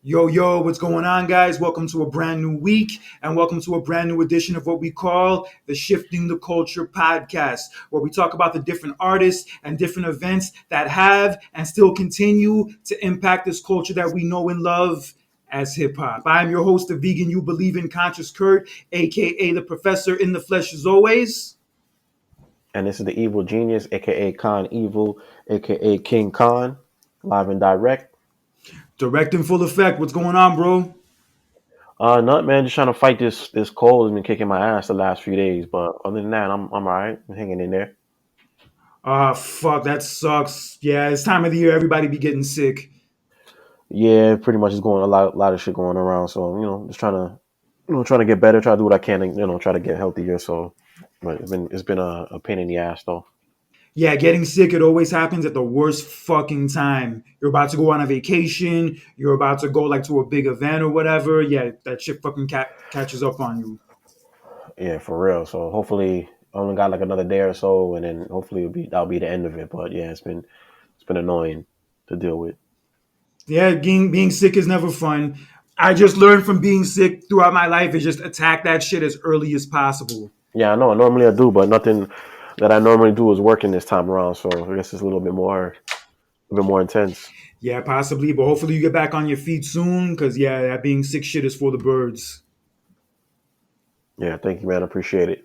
Yo, yo, what's going on, guys? Welcome to a brand new week and welcome to a brand new edition of what we call the Shifting the Culture podcast, where we talk about the different artists and different events that have and still continue to impact this culture that we know and love as hip hop. I'm your host, the vegan you believe in, Conscious Kurt, aka the professor in the flesh as always. And this is the Evil Genius, aka Khan Evil, aka King Khan, live and direct. Direct in full effect. What's going on, bro? Not man, just trying to fight this cold. Has been kicking my ass the last few days, but other than that, I'm all right. I'm hanging in there. Ah, fuck, that sucks. Yeah, it's time of the year. Everybody be getting sick. Yeah, pretty much is going a lot of shit going around. So just trying to trying to get better, try to do what I can, and try to get healthier. So, but it's been a pain in the ass though. Yeah, getting sick, it always happens at the worst fucking time. You're about to go on a vacation, you're about to go like to a big event or whatever. Yeah, that shit fucking catches up on you. Yeah, for real. So hopefully, I only got like another day or so, and then hopefully that'll be the end of it. But yeah, it's been annoying to deal with. Yeah, being sick is never fun. I just learned from being sick throughout my life is just attack that shit as early as possible. Yeah, I know. Normally I do, but nothing that I normally do is working this time around. So I guess it's a bit more intense. Yeah, possibly, but hopefully you get back on your feet soon because, yeah, that being sick shit is for the birds. Yeah, thank you, man. I appreciate it.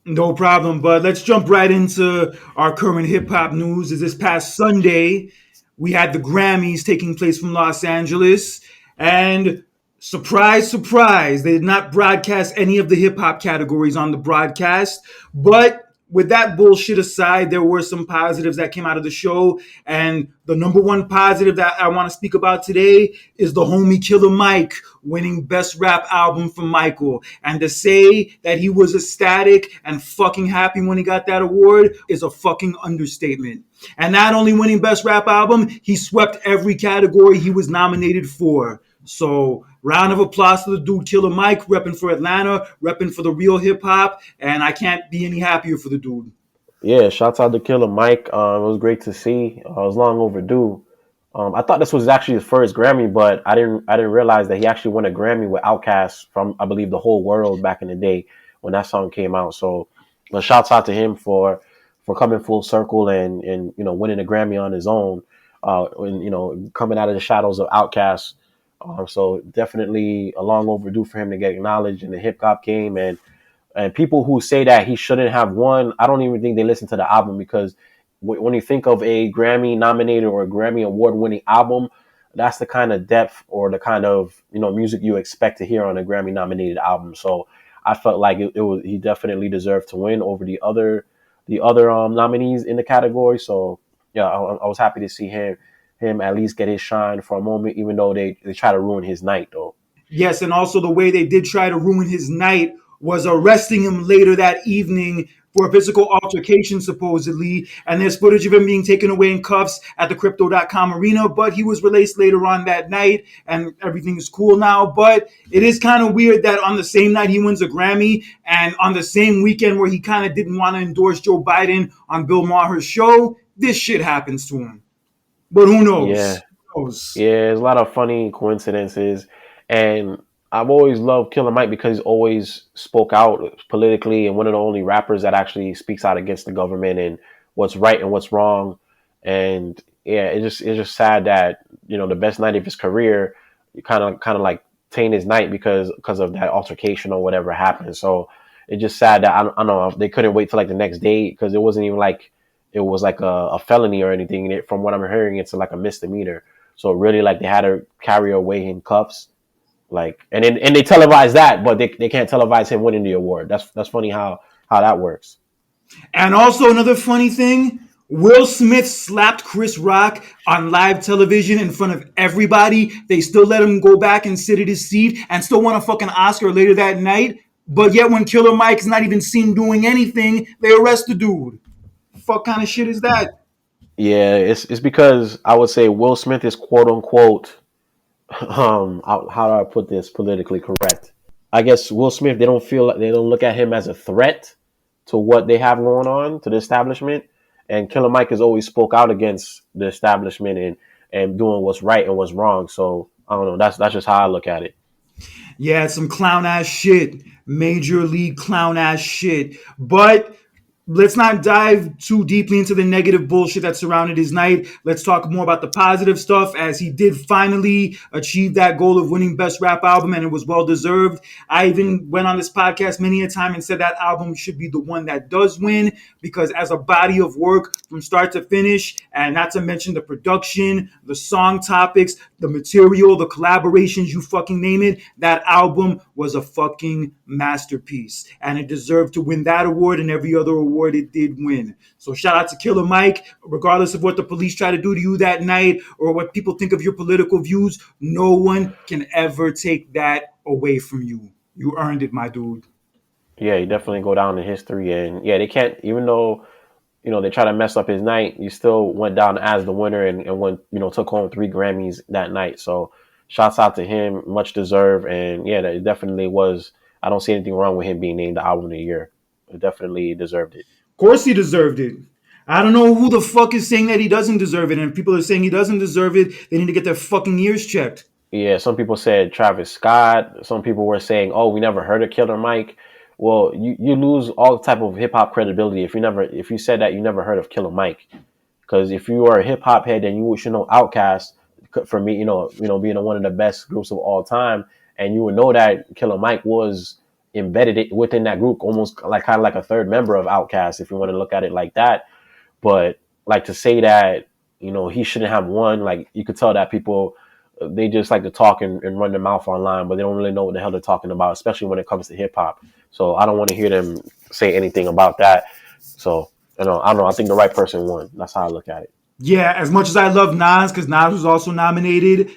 No problem, but let's jump right into our current hip hop news. Is this past Sunday, we had the Grammys taking place from Los Angeles, and surprise, surprise, they did not broadcast any of the hip hop categories on the broadcast. But with that bullshit aside, there were some positives that came out of the show. And the number one positive that I want to speak about today is the homie Killer Mike winning Best Rap Album from Michael. And to say that he was ecstatic and fucking happy when he got that award is a fucking understatement. And not only winning Best Rap Album, he swept every category he was nominated for. So, round of applause to the dude Killer Mike, repping for Atlanta, repping for the real hip hop, and I can't be any happier for the dude. Yeah, shouts out to Killer Mike. It was great to see. It was long overdue. I thought this was actually his first Grammy, but I didn't realize that he actually won a Grammy with Outkast from, I believe, the whole world back in the day when that song came out. So, shouts out to him for coming full circle and winning a Grammy on his own. And coming out of the shadows of Outkast. So definitely a long overdue for him to get acknowledged in the hip hop game. And people who say that he shouldn't have won, I don't even think they listen to the album, because when you think of a Grammy nominated or a Grammy award winning album, that's the kind of depth or the kind of music you expect to hear on a Grammy nominated album. So I felt like it was he definitely deserved to win over the other nominees in the category. So yeah, I was happy to see him at least get his shine for a moment, even though they try to ruin his night though. Yes, and also the way they did try to ruin his night was arresting him later that evening for a physical altercation, supposedly. And there's footage of him being taken away in cuffs at the Crypto.com arena, but he was released later on that night, and everything is cool now. But it is kind of weird that on the same night he wins a Grammy, and on the same weekend where he kind of didn't want to endorse Joe Biden on Bill Maher's show, this shit happens to him. But who Yeah, knows? Who knows? yeah, there's a lot of funny coincidences, and I've always loved Killer Mike because he's always spoke out politically, and one of the only rappers that actually speaks out against the government and what's right and what's wrong. And yeah, it's just sad that the best night of his career, you kind of like taint his night because of that altercation or whatever happened. So it's just sad that I don't know, they couldn't wait till like the next day, because it wasn't even like it was like a felony or anything. From what I'm hearing, it's like a misdemeanor. So really, like, they had to carry her away in cuffs, like, and they televised that, but they can't televise him winning the award. That's funny how that works. And also another funny thing, Will Smith slapped Chris Rock on live television in front of everybody. They still let him go back and sit at his seat and still won a fucking Oscar later that night. But yet when Killer Mike's not even seen doing anything, they arrest the dude. Fuck kind of shit is that? Yeah, it's because I would say Will Smith is quote unquote how do I put this politically correct? I guess Will Smith, they don't look at him as a threat to what they have going on to the establishment. And Killer Mike has always spoke out against the establishment and doing what's right and what's wrong. So I don't know. That's just how I look at it. Yeah, some clown ass shit. Major league clown ass shit. But let's not dive too deeply into the negative bullshit that surrounded his night. Let's talk more about the positive stuff, as he did finally achieve that goal of winning Best Rap Album, and it was well deserved. I even went on this podcast many a time and said that album should be the one that does win, because as a body of work from start to finish, and not to mention the production, the song topics, the material, the collaborations, you fucking name it, that album was a fucking masterpiece, and it deserved to win that award and every other award it did win. So shout out to Killer Mike. Regardless of what the police try to do to you that night or what people think of your political views, no one can ever take that away from you. You earned it, my dude. Yeah, you definitely go down in history, and yeah, they can't. Even though they try to mess up his night, you still went down as the winner and went took home 3 Grammys that night. So shouts out to him, much deserved, and yeah, it definitely was. I don't see anything wrong with him being named the album of the year. It definitely deserved it. Of course he deserved it. I don't know who the fuck is saying that he doesn't deserve it. And if people are saying he doesn't deserve it, they need to get their fucking ears checked. Yeah, some people said Travis Scott. Some people were saying, "Oh, we never heard of Killer Mike." Well, you lose all type of hip hop credibility if you said that you never heard of Killer Mike. Because if you are a hip hop head, then you should know Outkast. For me, being one of the best groups of all time, and you would know that Killer Mike was embedded within that group, almost like kind of like a third member of Outkast, if you want to look at it like that. But like to say that he shouldn't have won, like you could tell that people they just like to talk and run their mouth online, but they don't really know what the hell they're talking about, especially when it comes to hip hop. So I don't want to hear them say anything about that. So I don't know. I think the right person won. That's how I look at it. Yeah, as much as I love Nas, because Nas was also nominated,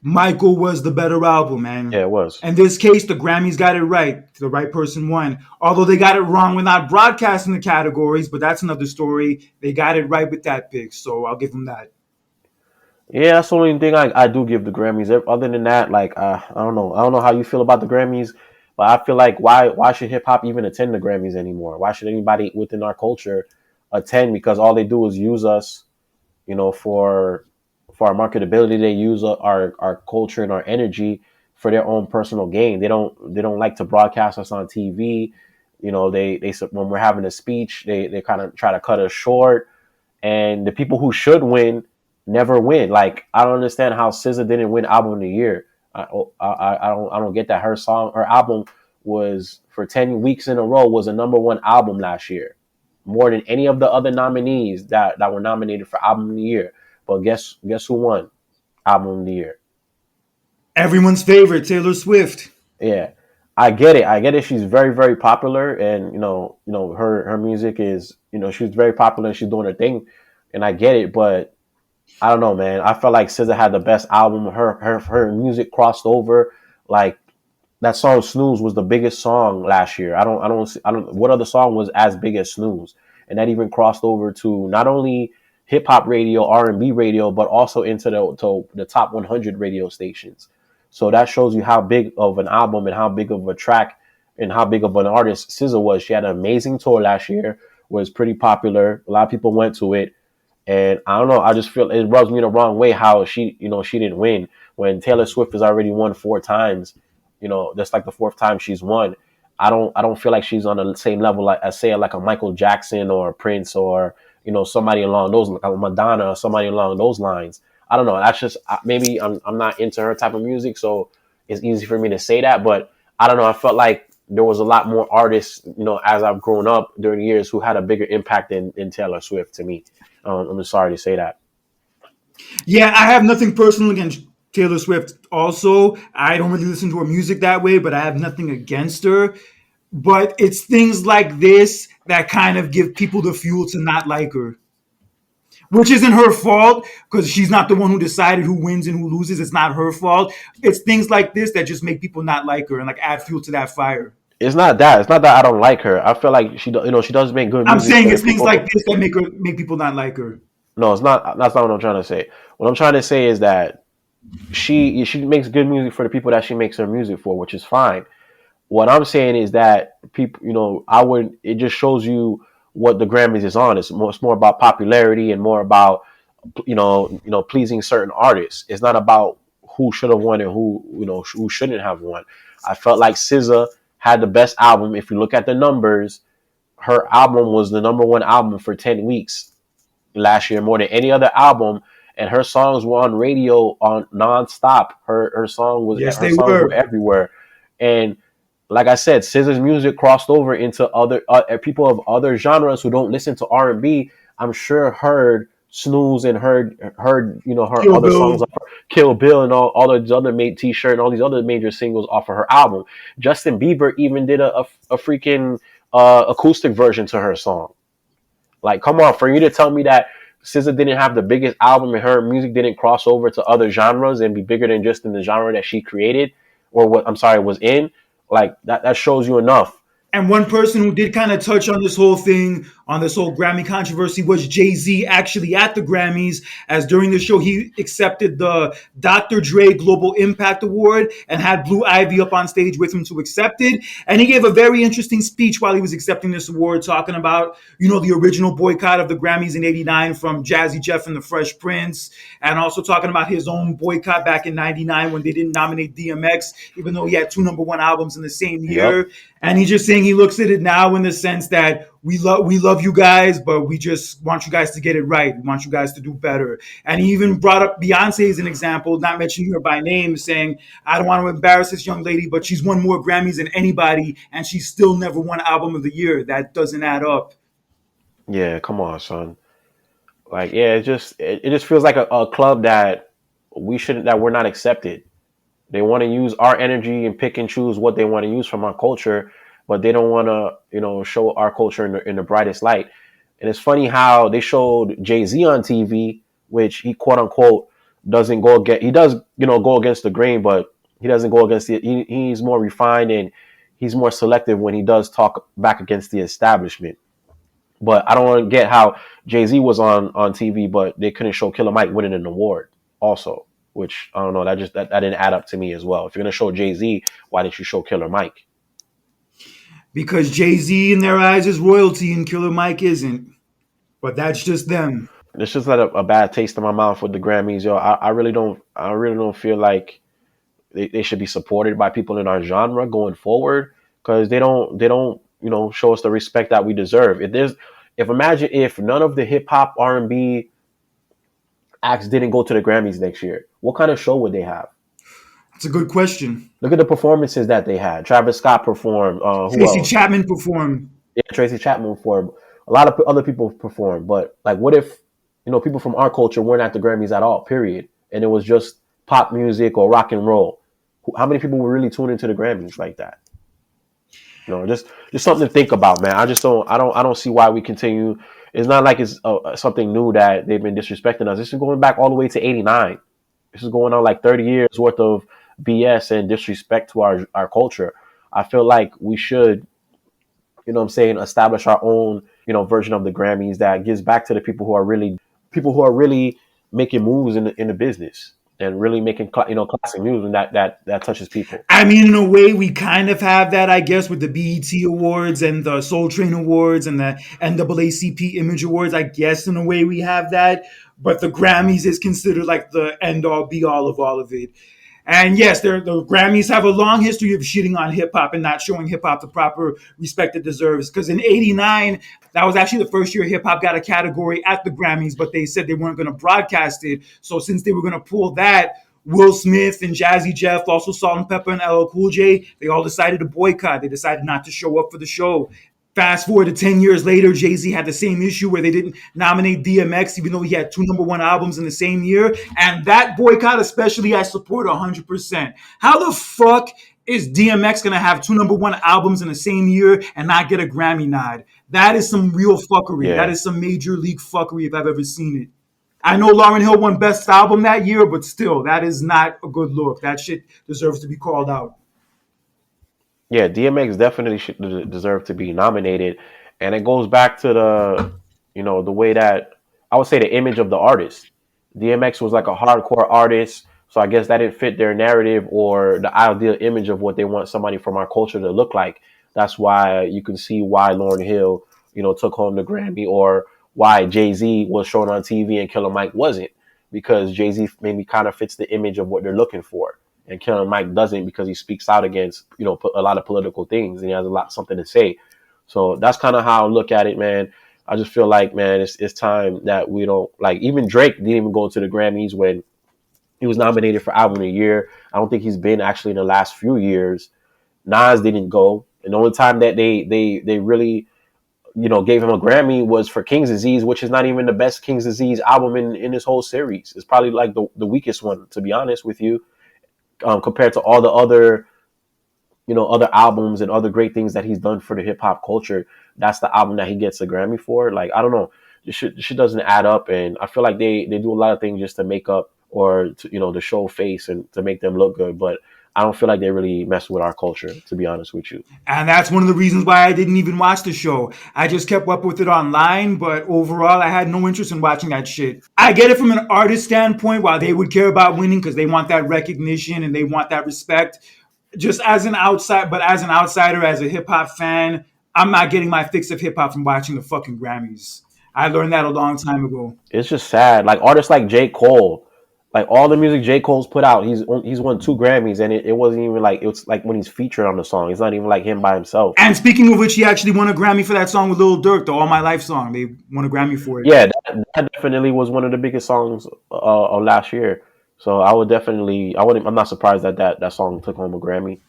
Michael was the better album, Yeah, man. it was. In this case, the Grammys got it right. The right person won. Although they got it wrong with not broadcasting the categories, but that's another story. They got it right with that pick, so I'll give them that. Yeah, that's the only thing I do give the Grammys. Other than that, like I don't know. I don't know how you feel about the Grammys, but I feel like why should hip hop even attend the Grammys anymore? Why should anybody within our culture attend? Because all they do is use us, for our marketability. They use our culture and our energy for their own personal gain. They don't like to broadcast us on TV. They when we're having a speech, they kind of try to cut us short, and the people who should win never win. Like I don't understand how SZA didn't win album of the year. I don't get that. Her album was for 10 weeks in a row was a #1 album last year, more than any of the other nominees that were nominated for album of the year. But guess who won album of the year? Everyone's favorite, Taylor Swift. Yeah, I get it. I get it. She's very, very popular, and her music is she's very popular and she's doing her thing, and I get it. But I don't know, man. I felt like SZA had the best album. Her music crossed over. Like that song "Snooze" was the biggest song last year. I don't. What other song was as big as "Snooze"? And that even crossed over to not only hip hop radio, R&B radio, but also into the top 100 radio stations. So that shows you how big of an album and how big of a track and how big of an artist SZA was. She had an amazing tour last year. Was pretty popular. A lot of people went to it. And I don't know. I just feel it rubs me the wrong way how she didn't win when Taylor Swift has already won 4 times. That's like the fourth time she's won. I don't feel like she's on the same level like as say like a Michael Jackson or a Prince or somebody along those like a Madonna or somebody along those lines. I don't know. That's just maybe I'm not into her type of music, so it's easy for me to say that. But I don't know. I felt like there was a lot more artists, as I've grown up during the years, who had a bigger impact than Taylor Swift to me. I'm just sorry to say that. Yeah, I have nothing personal against Taylor Swift. Also, I don't really listen to her music that way, but I have nothing against her. But it's things like this that kind of give people the fuel to not like her, which isn't her fault because she's not the one who decided who wins and who loses. It's not her fault. It's things like this that just make people not like her and like add fuel to that fire. It's not that. It's not that I don't like her. I feel like she does make good I'm music saying for the it's things people. like this that make people not like her. No, it's not. That's not what I'm trying to say. What I'm trying to say is that she makes good music for the people that she makes her music for, which is fine. What I'm saying is that people, it just shows you what the Grammys is on. It's more about popularity and more about, pleasing certain artists. It's not about who should have won and who shouldn't have won. I felt like SZA had the best album. If you look at the numbers, her album was the number one album for 10 weeks last year, more than any other album, and her songs were on radio on nonstop. Yes, Her they songs were were. everywhere, and like I said, SZA's music crossed over into other people of other genres who don't listen to R&B. I'm sure heard Snooze and heard her Kill other songs, Bill. like Kill Bill and all those other made T-shirt and all these other major singles off of her album. Justin Bieber even did a freaking acoustic version to her song. Like, come on, for you to tell me that SZA didn't have the biggest album and her music didn't cross over to other genres and be bigger than just in the genre that she created, or what I'm sorry was in, like that shows you enough. And one person who did kind of touch on this whole thing, on this whole Grammy controversy, was Jay-Z, actually at the Grammys, as during the show he accepted the Dr. Dre Global Impact Award and had Blue Ivy up on stage with him to accept it. And he gave a very interesting speech while he was accepting this award, talking about, the original boycott of the Grammys in '89 from Jazzy Jeff and the Fresh Prince, and also talking about his own boycott back in '99 when they didn't nominate DMX, even though he had two number one albums in the same Yep. year. And he's just saying he looks at it now in the sense that we love you guys, but we just want you guys to get it right. We want you guys to do better. And he even brought up Beyonce as an example, not mentioning her by name, saying, I don't want to embarrass this young lady, but she's won more Grammys than anybody, and she's still never won Album of the Year. That doesn't add up. Yeah, come on, son. Like, yeah, it just feels like a club that we're not accepted. They want to use our energy and pick and choose what they want to use from our culture, but they don't want to, show our culture in the brightest light. And it's funny how they showed Jay-Z on TV, which he quote unquote doesn't go against. He does, go against the grain, but he doesn't go against it. He's more refined and he's more selective when he does talk back against the establishment. But I don't get how Jay-Z was on TV, but they couldn't show Killer Mike winning an award also, which I don't know. That didn't add up to me as well. If you're gonna show Jay-Z, why didn't you show Killer Mike? Because Jay-Z in their eyes is royalty and Killer Mike isn't. But that's just them. It's just like a bad taste in my mouth with the Grammys, yo. I really don't feel like they should be supported by people in our genre going forward because they don't show us the respect that we deserve. If imagine if none of the hip hop R&B acts didn't go to the Grammys next year, what kind of show would they have? It's a good question. Look at the performances that they had. Travis Scott performed. Who Tracy else? Chapman performed. Yeah, Tracy Chapman performed. A lot of other people performed. But like, what if people from our culture weren't at the Grammys at all? Period. And it was just pop music or rock and roll. How many people would really tune into the Grammys like that? Just something to think about, man. I don't see why we continue. It's not like it's something new that they've been disrespecting us. This is going back all the way to '89. This is going on like 30 years worth of BS and disrespect to our culture. I feel like we should, establish our own, version of the Grammys that gives back to the people who are really making moves in the business and really making classic music and that touches people. I mean, in a way, we kind of have that, I guess, with the BET Awards and the Soul Train Awards and the NAACP Image Awards. I guess, in a way, we have that. But the Grammys is considered like the end all be all of all of it. And yes, the Grammys have a long history of shitting on hip hop and not showing hip hop the proper respect it deserves. Because in '89, that was actually the first year hip hop got a category at the Grammys, but they said they weren't going to broadcast it. So since they were going to pull that, Will Smith and Jazzy Jeff, also Salt and Pepper and LL Cool J, they all decided to boycott. They decided not to show up for the show. Fast forward to 10 years later, Jay-Z had the same issue where they didn't nominate DMX, even though he had two number one albums in the same year. And that boycott, especially, I support 100%. How the fuck is DMX going to have two number one albums in the same year and not get a Grammy nod? That is some real fuckery. That Yeah. is some major league fuckery if I've ever seen it. I know Lauryn Hill won Best Album that year, but still, that is not a good look. That shit deserves to be called out. Yeah, DMX definitely should deserve to be nominated, and it goes back to the way that I would say the image of the artist. DMX was like a hardcore artist, so I guess that didn't fit their narrative or the ideal image of what they want somebody from our culture to look like. That's why you can see why Lauryn Hill, took home the Grammy, or why Jay-Z was shown on TV and Killer Mike wasn't. because Jay-Z maybe kind of fits the image of what they're looking for. And Killer Mike doesn't, because he speaks out against, a lot of political things, and he has a lot something to say. So that's kind of how I look at it, man. I just feel like, man, it's time that we don't, like, even Drake didn't even go to the Grammys when he was nominated for Album of the Year. I don't think he's been actually in the last few years. Nas didn't go, and the only time that they really gave him a Grammy was for King's Disease, which is not even the best King's Disease album in this whole series. It's probably like the weakest one, to be honest with you, compared to all the other other albums and other great things that he's done for the hip hop culture. That's the album that he gets a Grammy for. Like, I don't know, this shit doesn't add up, and I feel like they do a lot of things just to make up, or to, to show face and to make them look good, but I don't feel like they really mess with our culture, to be honest with you. And that's one of the reasons why I didn't even watch the show. I just kept up with it online, but overall, I had no interest in watching that shit. I get it from an artist standpoint, while they would care about winning because they want that recognition and they want that respect. Just as an as an outsider, as a hip hop fan, I'm not getting my fix of hip hop from watching the fucking Grammys. I learned that a long time ago. It's just sad. Like, artists like J. Cole, like, all the music J. Cole's put out, he's won 2 Grammys, and it wasn't even like, it was like when he's featured on the song. It's not even like him by himself. And speaking of which, he actually won a Grammy for that song with Lil Durk, the All My Life song. They won a Grammy for it. Yeah, that definitely was one of the biggest songs of last year. So I'm not surprised that song took home a Grammy.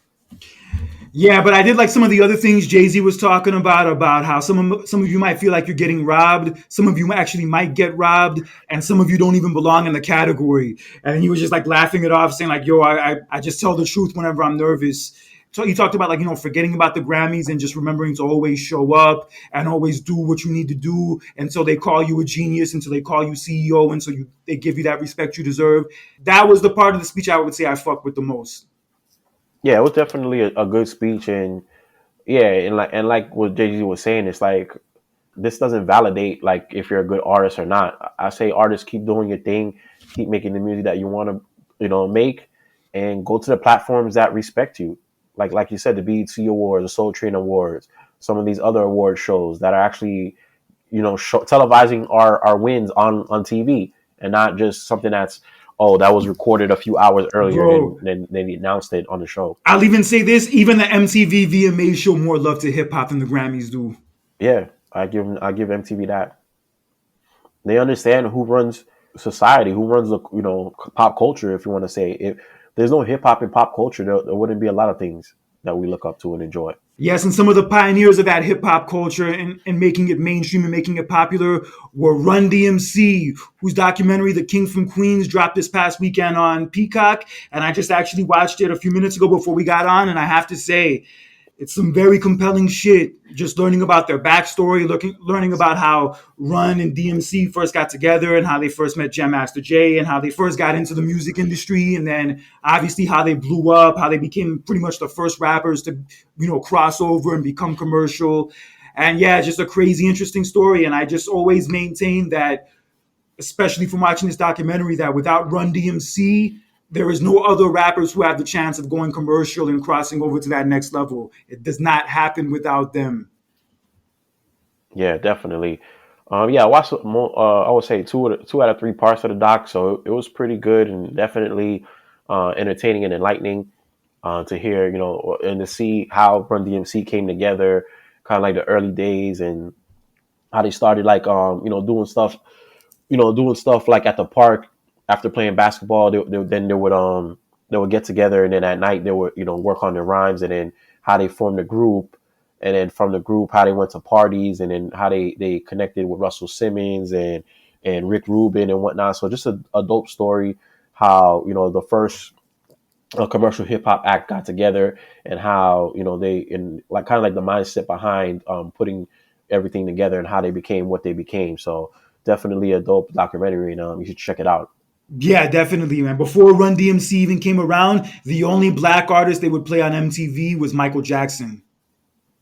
Yeah, but I did like some of the other things Jay-Z was talking about how some of you might feel like you're getting robbed, some of you actually might get robbed, and some of you don't even belong in the category. And he was just like laughing it off, saying like, "Yo, I just tell the truth whenever I'm nervous." So he talked about, like, forgetting about the Grammys and just remembering to always show up and always do what you need to do until they call you a genius, until they call you CEO, and so they give you that respect you deserve. That was the part of the speech I would say I fucked with the most. Yeah, it was definitely a good speech, and yeah, and like what Jay Z was saying, it's like, this doesn't validate like if you're a good artist or not. I say, artists, keep doing your thing, keep making the music that you want to, make, and go to the platforms that respect you. Like you said, the BET Awards, the Soul Train Awards, some of these other award shows that are actually, televising our wins on TV, and not just something that's, oh, that was recorded a few hours earlier Bro, than they announced it on the show. I'll even say this: even the MTV VMAs show more love to hip hop than the Grammys do. Yeah, I give MTV that. They understand who runs society, who runs the pop culture. If you want to say, if there's no hip hop in pop culture, there wouldn't be a lot of things that we look up to and enjoy. Yes, and some of the pioneers of that hip hop culture and making it mainstream and making it popular were Run DMC, whose documentary "The King from Queens" dropped this past weekend on Peacock, and I just actually watched it a few minutes ago before we got on, and I have to say, it's some very compelling shit. Just learning about their backstory, learning about how Run and DMC first got together, and how they first met Jam Master Jay, and how they first got into the music industry, and then obviously how they blew up, how they became pretty much the first rappers to, cross over and become commercial. And yeah, just a crazy, interesting story. And I just always maintain that, especially from watching this documentary, that without Run DMC, there is no other rappers who have the chance of going commercial and crossing over to that next level. It does not happen without them. Yeah, definitely. Yeah, I watched I would say two out of three parts of the doc, so it was pretty good, and definitely entertaining and enlightening to hear, and to see how Run DMC came together, kind of like the early days, and how they started, like, doing stuff like at the park after playing basketball. Then they would get together, and then at night they would, work on their rhymes, and then how they formed a group, and then from the group how they went to parties, and then how they connected with Russell Simmons and Rick Rubin and whatnot. So just a dope story, how the first commercial hip hop act got together, and how they, and like kind of like the mindset behind putting everything together, and how they became what they became. So definitely a dope documentary, and you should check it out. Yeah, definitely, man. Before Run DMC even came around, the only black artist they would play on MTV was Michael Jackson.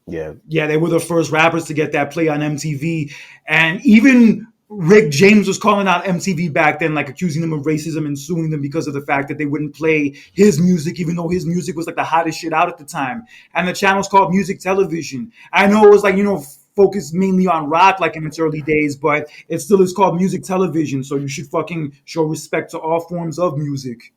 Yeah, Yeah, they were the first rappers to get that play on MTV. And even Rick James was calling out MTV back then, like accusing them of racism and suing them because of the fact that they wouldn't play his music, even though his music was like the hottest shit out at the time. And the channel's called Music Television. I know it was like, focused mainly on rock like in its early days, but it still is called music television. So you should fucking show respect to all forms of music.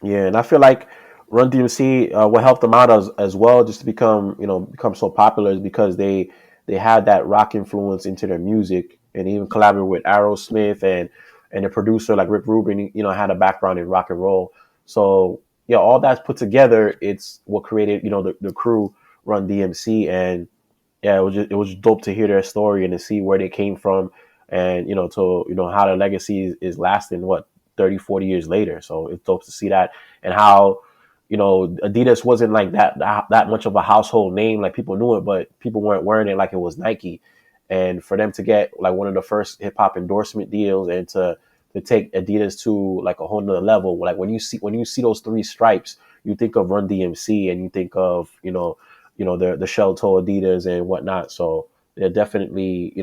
Yeah, and I feel like Run DMC, what helped them out as well, just to become become so popular, is because they had that rock influence into their music, and even collaborated with Aerosmith, and the producer like Rick Rubin, had a background in rock and roll. So yeah, all that's put together, it's what created the crew Run DMC. And yeah, it was dope to hear their story and to see where they came from, and to how their legacy is lasting, what, 30, 40 years later. So it's dope to see that, and how Adidas wasn't like that much of a household name. Like, people knew it, but people weren't wearing it like it was Nike. And for them to get like one of the first hip hop endorsement deals, and to take Adidas to like a whole nother level. Like, when you see those three stripes, you think of Run DMC, and you think of the shell toe Adidas and whatnot. So they're definitely,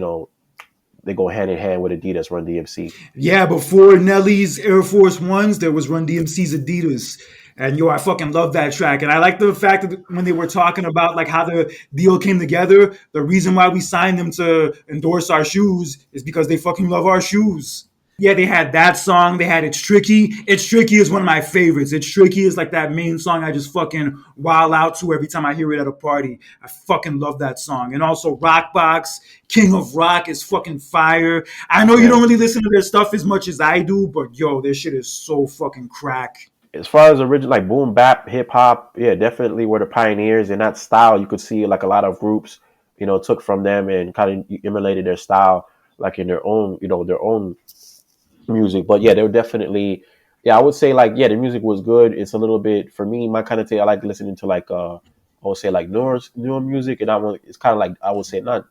they go hand in hand with Adidas, Run DMC. Yeah, before Nelly's Air Force Ones, there was Run DMC's Adidas. And yo, I fucking love that track. And I like the fact that when they were talking about like how the deal came together, the reason why we signed them to endorse our shoes is because they fucking love our shoes. Yeah, they had that song. They had It's Tricky. It's Tricky is one of my favorites. It's Tricky is like that main song I just fucking wild out to every time I hear it at a party. I fucking love that song. And also Rockbox, King of Rock is fucking fire. I know you Yeah. don't really listen to their stuff as much as I do, but yo, their shit is so fucking crack. As far as original like boom bap hip hop, yeah, definitely were the pioneers in that style. You could see like a lot of groups, took from them and kind of emulated their style, like in their own music. But yeah, they were definitely, yeah, I would say like, yeah, the music was good. It's a little bit, for me, my kind of thing. I like listening to like I would say like newer music, and it's kind of like, I would say, not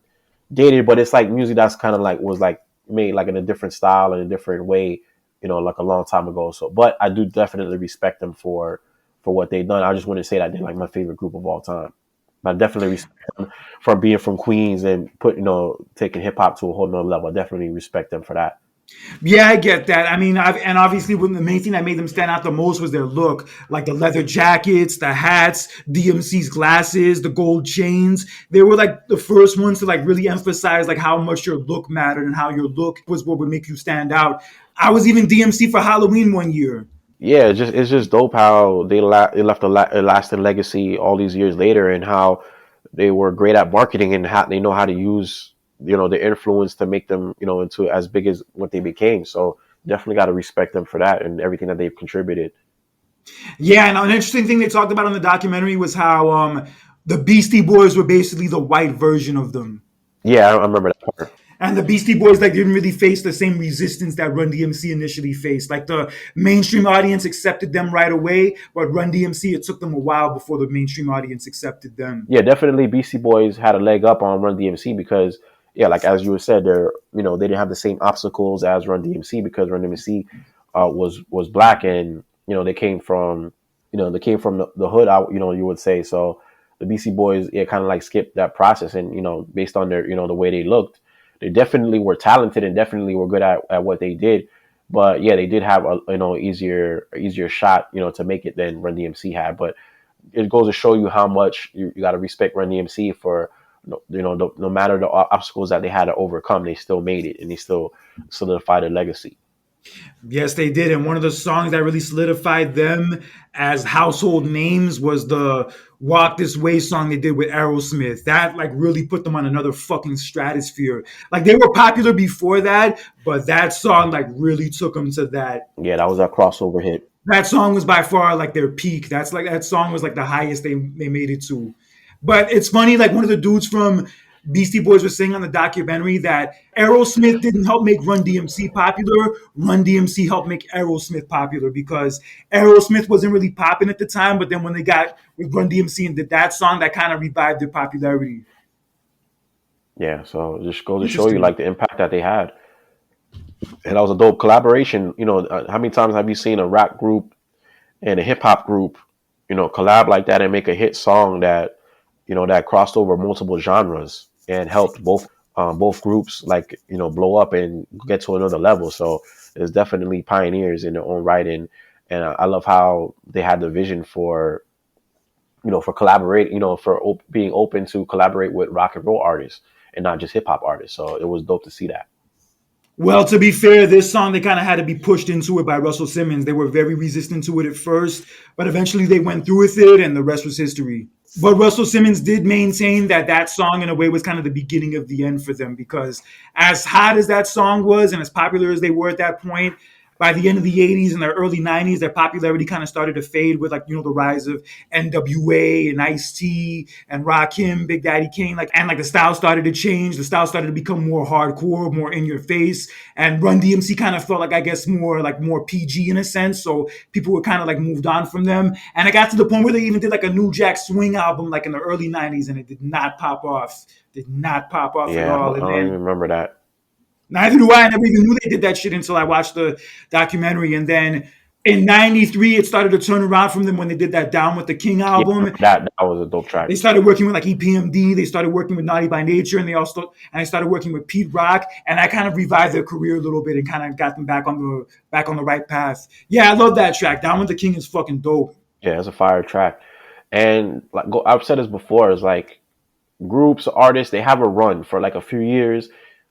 dated, but it's like music that's kind of like was like made like in a different style and a different way, like a long time ago. So, but I do definitely respect them for what they've done. I just wouldn't say that they're like my favorite group of all time. I definitely respect them for being from Queens and taking hip hop to a whole nother level. I definitely respect them for that. Yeah, I get that. I mean, and obviously, when the main thing that made them stand out the most was their look, like the leather jackets, the hats, DMC's glasses, the gold chains. They were like the first ones to like really emphasize like how much your look mattered and how your look was what would make you stand out. I was even DMC for Halloween one year. Yeah, it's just dope how they left a lasting legacy all these years later, and how they were great at marketing, and how they know how to use the influence to make them into as big as what they became. So definitely got to respect them for that and everything that they've contributed. Yeah, and an interesting thing they talked about on the documentary was how the Beastie Boys were basically the white version of them. Yeah, I remember that part. And the Beastie Boys like didn't really face the same resistance that Run DMC initially faced. Like the mainstream audience accepted them right away, but Run DMC it took them a while before the mainstream audience accepted them. Yeah, definitely BC Boys had a leg up on Run DMC because, yeah, like as you said, they didn't have the same obstacles as Run DMC, because Run DMC was black, and they came from the hood out, you would say. So the BC Boys, yeah, kind of like skipped that process, and based on their the way they looked, they definitely were talented and definitely were good at what they did. But yeah, they did have a easier shot to make it than Run DMC had. But it goes to show you how much you got to respect Run DMC for, no matter the obstacles that they had to overcome, they still made it, and they still solidified their legacy. Yes, they did. And one of the songs that really solidified them as household names was the Walk This Way song they did with Aerosmith. That like really put them on another fucking stratosphere. Like they were popular before that, but that song like really took them to Yeah, that was a crossover hit. that song was by far like their peak. That's like that song was like the highest they made it to. But it's funny, like one of the dudes from Beastie Boys was saying on the documentary that Aerosmith didn't help make Run DMC popular. Run DMC helped make Aerosmith popular because Aerosmith wasn't really popping at the time. But then when they got with Run DMC and did that song, that kind of revived their popularity. Yeah, so it just goes to show you Interesting. like the impact that they had, and that was a dope collaboration. How many times have you seen a rap group and a hip hop group, collab like that and make a hit song that crossed over multiple genres and helped both groups like blow up and get to another level. So it's definitely pioneers in their own right, and I love how they had the vision for for collaborate, for being open to collaborate with rock and roll artists and not just hip hop artists. So it was dope to see that. Well, to be fair, this song they kind of had to be pushed into it by Russell Simmons. They were very resistant to it at first, but eventually they went through with it, and the rest was history. But Russell Simmons did maintain that that song, in a way, was kind of the beginning of the end for them, because as hot as that song was and as popular as they were at that point, by the end of the 80s and the early 90s, their popularity kind of started to fade with, like, the rise of NWA and Ice-T and Rakim, Big Daddy Kane, and the style started to change. The style started to become more hardcore, more in your face. And Run DMC kind of felt like, I guess, more PG in a sense. So people were kind of like moved on from them. And it got to the point where they even did like a New Jack Swing album like in the early 90s, and it did not pop off. Did not pop off at Yeah, all. I And don't even then remember that. neither do I. I never even knew they did that shit until I watched the documentary. And then in '93, it started to turn around from them when they did that Down with the King Yeah, album. that was a dope track. They started working with like EPMD. They started working with Naughty by Nature, and they started working with Pete Rock, and that kind of revived their career a little bit and kind of got them back on the right path. Yeah, I love that track. Down with the King is fucking dope. Yeah, it's a fire track. And like I've said this before, it's like groups, artists, they have a run for like a few years,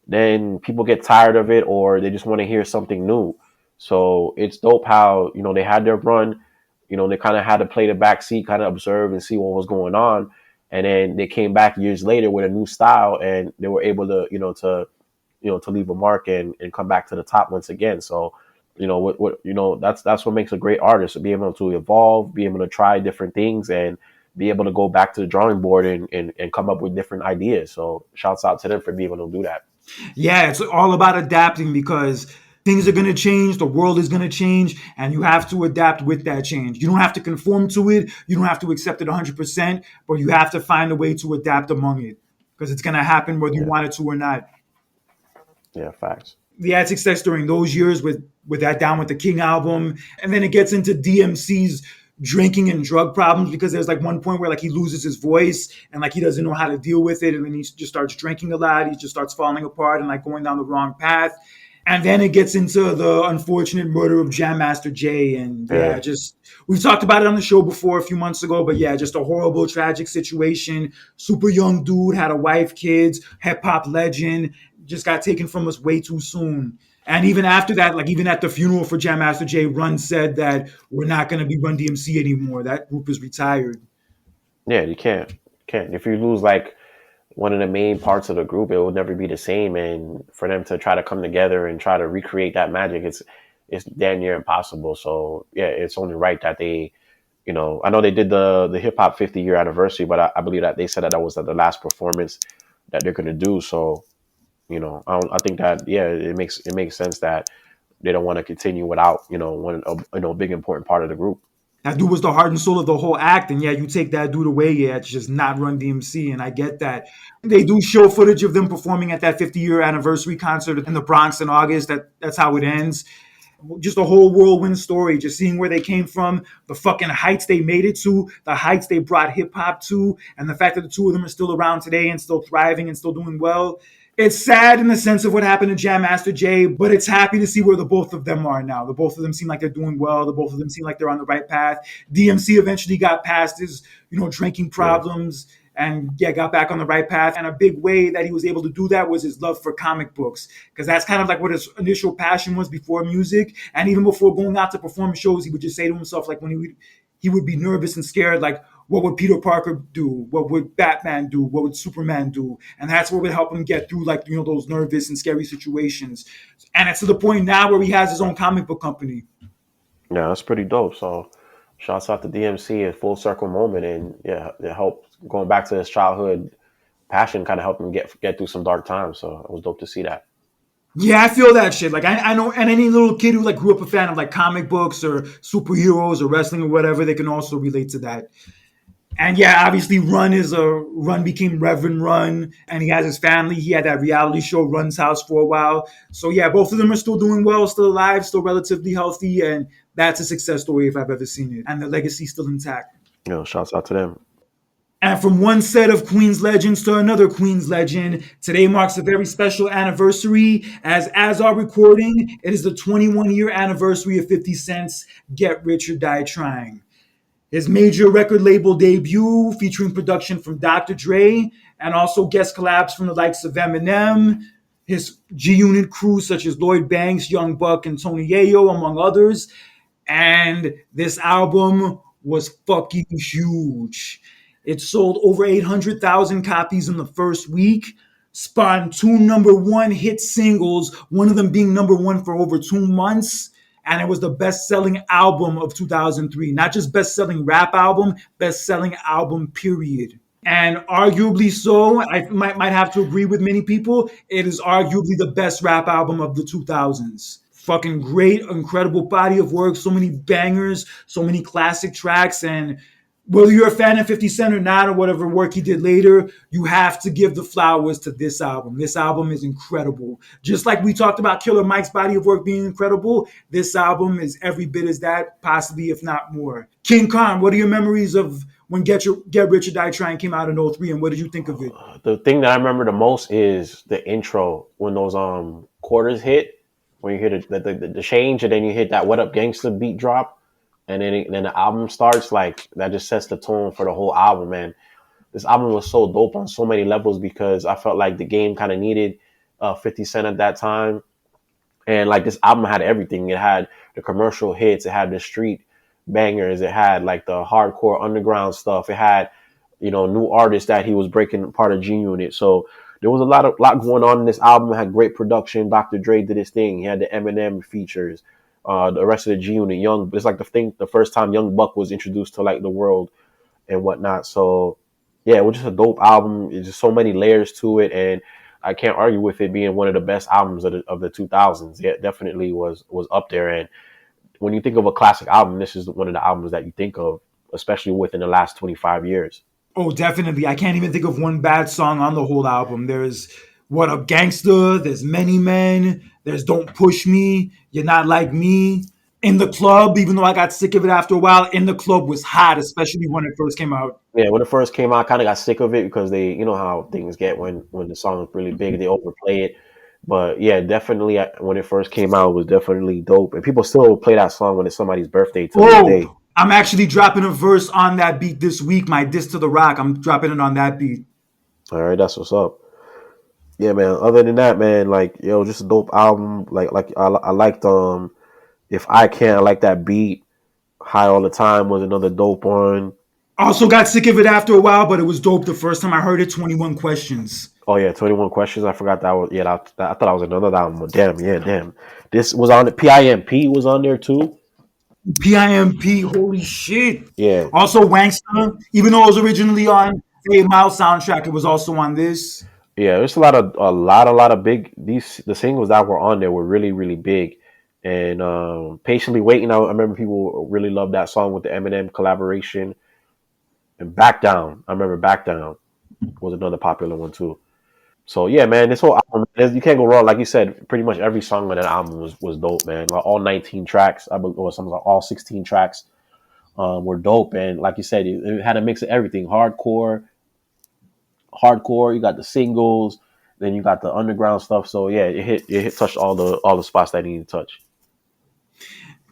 then people get tired of it or they just want to hear something new. So it's dope how, they had their run, they kind of had to play the back seat, kind of observe and see what was going on. And then they came back years later with a new style and they were able to, to leave a mark and come back to the top once again. So, that's what makes a great artist, to be able to evolve, be able to try different things and be able to go back to the drawing board and come up with different ideas. So shouts out to them for being able to do that. Yeah, it's all about adapting, because things are going to change, the world is going to change, and you have to adapt with that change. You don't have to conform to it, you don't have to accept it 100%, but you have to find a way to adapt among it, because it's going to happen whether you Yeah. want it to or not. Yeah. Facts. They had success during those years with that Down with the King album, and then it gets into DMC's drinking and drug problems, because there's like one point where like he loses his voice and like he doesn't know how to deal with it, and then he just starts drinking a lot. He just starts falling apart and like going down the wrong path. And then it gets into the unfortunate murder of Jam Master Jay. And yeah, Yeah. just we've talked about it on the show before a few months ago, but yeah, just a horrible, tragic situation. Super young dude, had a wife, kids, hip hop legend, just got taken from us way too soon. And even after that, like even at the funeral for Jam Master Jay, Run said that we're not going to be Run DMC anymore. That group is retired. Yeah. You can't. If you lose like one of the main parts of the group, it will never be the same. And for them to try to come together and try to recreate that magic, it's damn near impossible. So yeah, it's only right that they, I know they did the hip hop 50-year anniversary, but I believe that they said that was the last performance that they're gonna do. So I think that yeah, it makes sense that they don't want to continue without one big important part of the group. That dude was the heart and soul of the whole act. And yeah, you take that dude away, yeah, it's just not Run DMC. And I get that. They do show footage of them performing at that 50-year anniversary concert in the Bronx in August. That's how it ends. Just a whole whirlwind story, just seeing where they came from, the fucking heights they made it to, the heights they brought hip hop to, and the fact that the two of them are still around today and still thriving and still doing well. It's sad in the sense of what happened to Jam Master Jay, but it's happy to see where the both of them are now. The both of them seem like they're doing well. The both of them seem like they're on the right path. DMC eventually got past his, drinking Yeah. problems and yeah, got back on the right path. And a big way that he was able to do that was his love for comic books, because that's kind of like what his initial passion was before music. And even before going out to perform shows, he would just say to himself, like when he would be nervous and scared, like, what would Peter Parker do? What would Batman do? What would Superman do? And that's what would help him get through, like, those nervous and scary situations. And it's to the point now where he has his own comic book company. Yeah, that's pretty dope. So shouts out to DMC, a full circle moment, and yeah, it helped going back to his childhood passion, kind of helped him get through some dark times. So it was dope to see that. Yeah, I feel that shit. Like I know, and any little kid who like grew up a fan of like comic books or superheroes or wrestling or whatever, they can also relate to that. And yeah, obviously, Run became Reverend Run, and he has his family. He had that reality show, Run's House, for a while. So yeah, both of them are still doing well, still alive, still relatively healthy, and that's a success story if I've ever seen it. And the legacy's still intact. Shouts out to them. And from one set of Queens legends to another Queens legend, today marks a very special anniversary. As our recording, it is the 21-year anniversary of 50 Cent's Get Rich or Die Trying. His major record label debut, featuring production from Dr. Dre and also guest collabs from the likes of Eminem, his G Unit crew such as Lloyd Banks, Young Buck, and Tony Yayo, among others. And this album was fucking huge. It sold over 800,000 copies in the first week, spawned two number one hit singles, one of them being number one for over 2 months. And it was the best selling album of 2003. Not just best selling rap album, best selling album, period. And arguably so, I might have to agree with many people, it is arguably the best rap album of the 2000s. Fucking great, incredible body of work, so many bangers, so many classic tracks, and whether you're a fan of 50 Cent or not, or whatever work he did later, you have to give the flowers to this album. This album is incredible. Just like we talked about Killer Mike's body of work being incredible, this album is every bit as that, possibly if not more. King Khan, what are your memories of when Get Rich or Die Tryin came out in '03, and what did you think of it? The thing that I remember the most is the intro when those quarters hit, when you hear the change, and then you hit that "What Up Gangsta" beat drop, and then the album starts. Like that just sets the tone for the whole album, man. This album was so dope on so many levels because I felt like the game kind of needed 50 Cent at that time. And like this album had everything. It had the commercial hits, it had the street bangers, it had like the hardcore underground stuff, it had, new artists that he was breaking part of G Unit. So there was a lot going on in this album. It had great production. Dr. Dre did his thing. He had the Eminem features. The rest of the G Unit, it's like the first time Young Buck was introduced to like the world and whatnot. So yeah, it was just a dope album. It's just so many layers to it, and I can't argue with it being one of the best albums of the 2000s. Yeah, it definitely was up there. And when you think of a classic album, this is one of the albums that you think of, especially within the last 25 years. Oh, definitely. I can't even think of one bad song on the whole album. There's What Up Gangsta, there's Many Men, there's Don't Push Me, You're Not Like Me. In the Club, even though I got sick of it after a while, In the Club was hot, especially when it first came out. Yeah, when it first came out, I kind of got sick of it because you know how things get when the song is really big, they overplay it. But yeah, definitely when it first came out, it was definitely dope, and people still play that song when it's somebody's birthday to this day. Oh, I'm actually dropping a verse on that beat this week. My diss to the rock, I'm dropping it on that beat. All right, that's what's up. Yeah, man. Other than that, man, like just a dope album. Like I liked if I Can, I like that beat. High All the Time was another dope one. Also got sick of it after a while, but it was dope the first time I heard it. 21 Questions. Oh yeah, 21 Questions. I forgot that was I thought that was another album. But damn. This was on the PIMP was on there too. PIMP, holy shit. Yeah. Also Wangsta, even though it was originally on a Mile soundtrack, it was also on this. Yeah, there's a lot of big the singles that were on there were really, really big. And Patiently Waiting, I remember people really loved that song with the Eminem collaboration. And Back Down, I remember Back Down was another popular one too. So yeah, man, this whole album, you can't go wrong. Like you said, pretty much every song on that album was dope, man. Like all 19 tracks, or some like all 16 tracks, were dope. And like you said, it had a mix of everything: hardcore. You got the singles, then you got the underground stuff. So yeah, it touched all the spots that it needed to touch.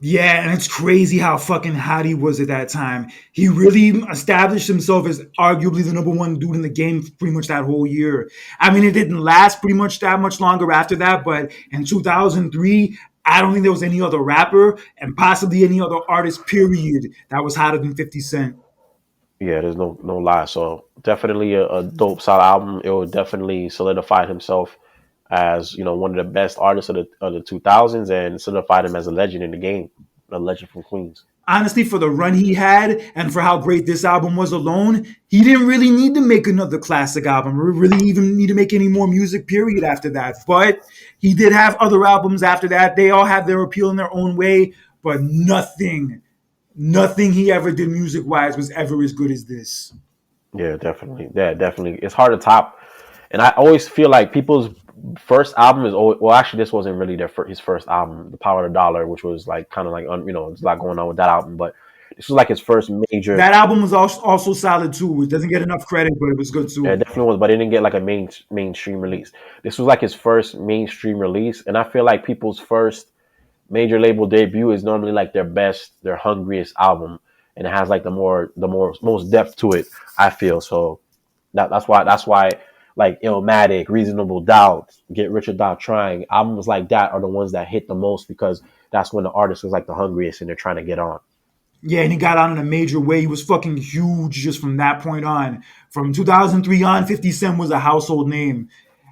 Yeah, and it's crazy how fucking hot he was at that time. He really established himself as arguably the number one dude in the game pretty much that whole year. I mean, it didn't last pretty much that much longer after that, but in 2003, I don't think there was any other rapper and possibly any other artist, period, that was hotter than 50 Cent. Yeah, there's no lie. So definitely a dope solid album. It would definitely solidified himself as one of the best artists of the 2000s, and solidified him as a legend in the game, a legend from Queens. Honestly, for the run he had and for how great this album was alone, he didn't really need to make another classic album or really even need to make any more music, period, after that. But he did have other albums after that. They all have their appeal in their own way, but nothing he ever did music-wise was ever as good as this. Yeah, definitely. Yeah, definitely. It's hard to top. And I always feel like people's first album is always, well, actually, this wasn't really his first album, The Power of the Dollar, which was like kind of like, there's a lot going on with that album, but this was like his first major. That album was also solid too. It doesn't get enough credit, but it was good too. Yeah, it definitely was, but it didn't get like a mainstream release. This was like his first mainstream release, and I feel like people's first major label debut is normally like their best, their hungriest album. and it has like the more most depth to it. I feel so that's why like Illmatic, Reasonable Doubt, Get Rich or Die Trying, albums like that are the ones that hit the most because that's when the artist is like the hungriest and they're trying to get on. Yeah, and he got on in a major way. He was fucking huge just from that point on. From 2003 on, 50 Cent was a household name.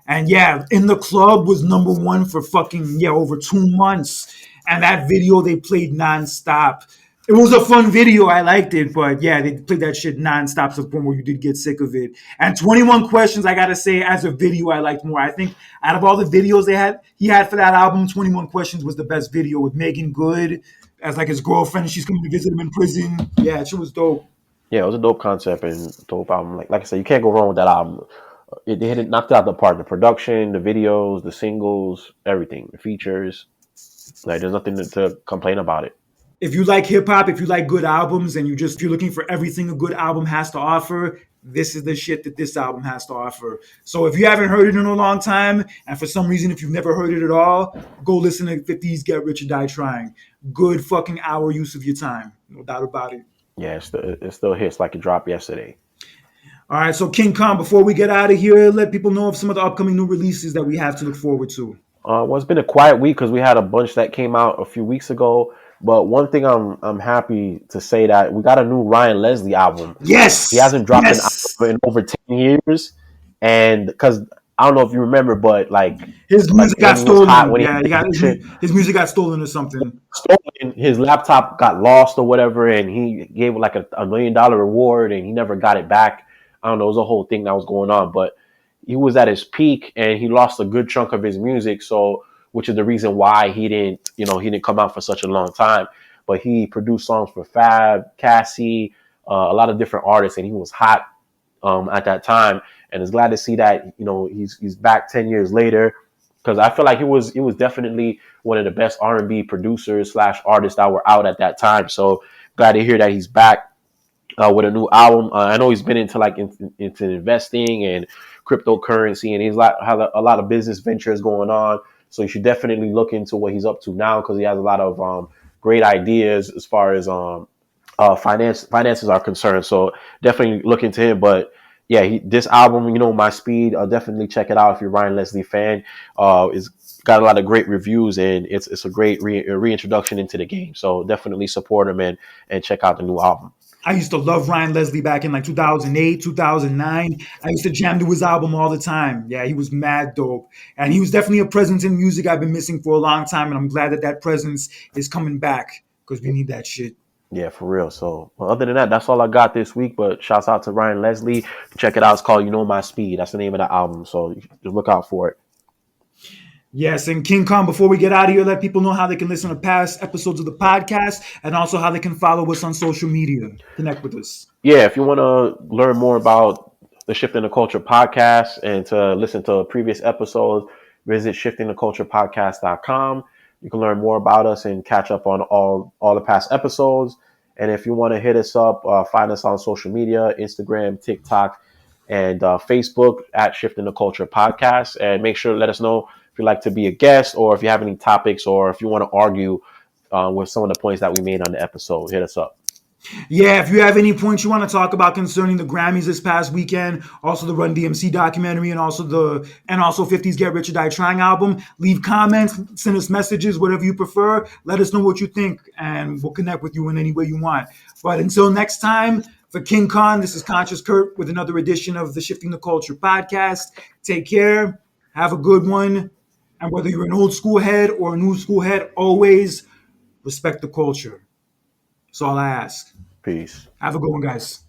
And yeah, In the Club was number one for fucking, yeah, over 2 months. And that video they played nonstop. It was a fun video. I liked it. But yeah, they played that shit nonstop to the point where you did get sick of it. And 21 Questions, I got to say, as a video, I liked more. I think out of all the videos he had for that album, 21 Questions was the best video with Megan Good as like his girlfriend, and she's coming to visit him in prison. Yeah, she was dope. Yeah, it was a dope concept and dope album. Like I said, you can't go wrong with that album. They hit it, knocked it out the park. The production, the videos, the singles, everything, the features. Like there's nothing to complain about it. If you like hip hop, if you like good albums, and if you're looking for everything a good album has to offer, this is the shit that this album has to offer. So if you haven't heard it in a long time, and for some reason if you've never heard it at all, go listen to 50's Get Rich or Die Trying. Good fucking hour use of your time, no doubt about it. Yeah, it still hits like it dropped yesterday. All right, so King Kong, before we get out of here, let people know of some of the upcoming new releases that we have to look forward to. Well, it's been a quiet week because we had a bunch that came out a few weeks ago. But one thing I'm happy to say that we got a new Ryan Leslie album. Yes, He hasn't dropped an yes. album in over 10 years, and because I don't know if you remember, but His like music when got he was hot, stolen. when he Yeah, had the shit his music got stolen or something. stolen, his laptop got lost or whatever, and he gave like a $1 million reward, and he never got it back. I don't know, it was a whole thing that was going on, but he was at his peak, and he lost a good chunk of his music. So, which is the reason why he didn't come out for such a long time. But he produced songs for Fab, Cassie, a lot of different artists, and he was hot at that time. And it's glad to see that he's back 10 years later, because I feel like he was definitely one of the best R&B producers slash artists that were out at that time. So glad to hear that he's back with a new album. I know he's been into investing and cryptocurrency, and has a lot of business ventures going on. So you should definitely look into what he's up to now, because he has a lot of great ideas as far as finances are concerned. So definitely look into him. But yeah, this album, My Speed, definitely check it out if you're a Ryan Leslie fan. It's got a lot of great reviews, and it's a great reintroduction into the game. So definitely support him and check out the new album. I used to love Ryan Leslie back in like 2008, 2009. I used to jam to his album all the time. Yeah, he was mad dope. And he was definitely a presence in music I've been missing for a long time. And I'm glad that presence is coming back, because we need that shit. Yeah, for real. So, well, other than that, that's all I got this week. But shouts out to Ryan Leslie. Check it out. It's called My Speed. That's the name of the album. So just look out for it. Yes, and King Kong, before we get out of here, let people know how they can listen to past episodes of the podcast, and also how they can follow us on social media. Connect with us. Yeah, if you want to learn more about the Shifting the Culture podcast and to listen to previous episodes, visit shiftingtheculturepodcast.com. You can learn more about us and catch up on all the past episodes. And if you want to hit us up, find us on social media, Instagram, TikTok, and Facebook at Shifting the Culture Podcast. And make sure to let us know if you'd like to be a guest, or if you have any topics, or if you want to argue with some of the points that we made on the episode. Hit us up. Yeah, if you have any points you want to talk about concerning the Grammys this past weekend, also the Run DMC documentary, and also 50's Get Rich or Die Trying album, leave comments, send us messages, whatever you prefer. Let us know what you think, and we'll connect with you in any way you want. But until next time, for King Khan, this is Conscious Kurt with another edition of the Shifting the Culture podcast. Take care. Have a good one. And whether you're an old school head or a new school head, always respect the culture. That's all I ask. Peace. Have a good one, guys.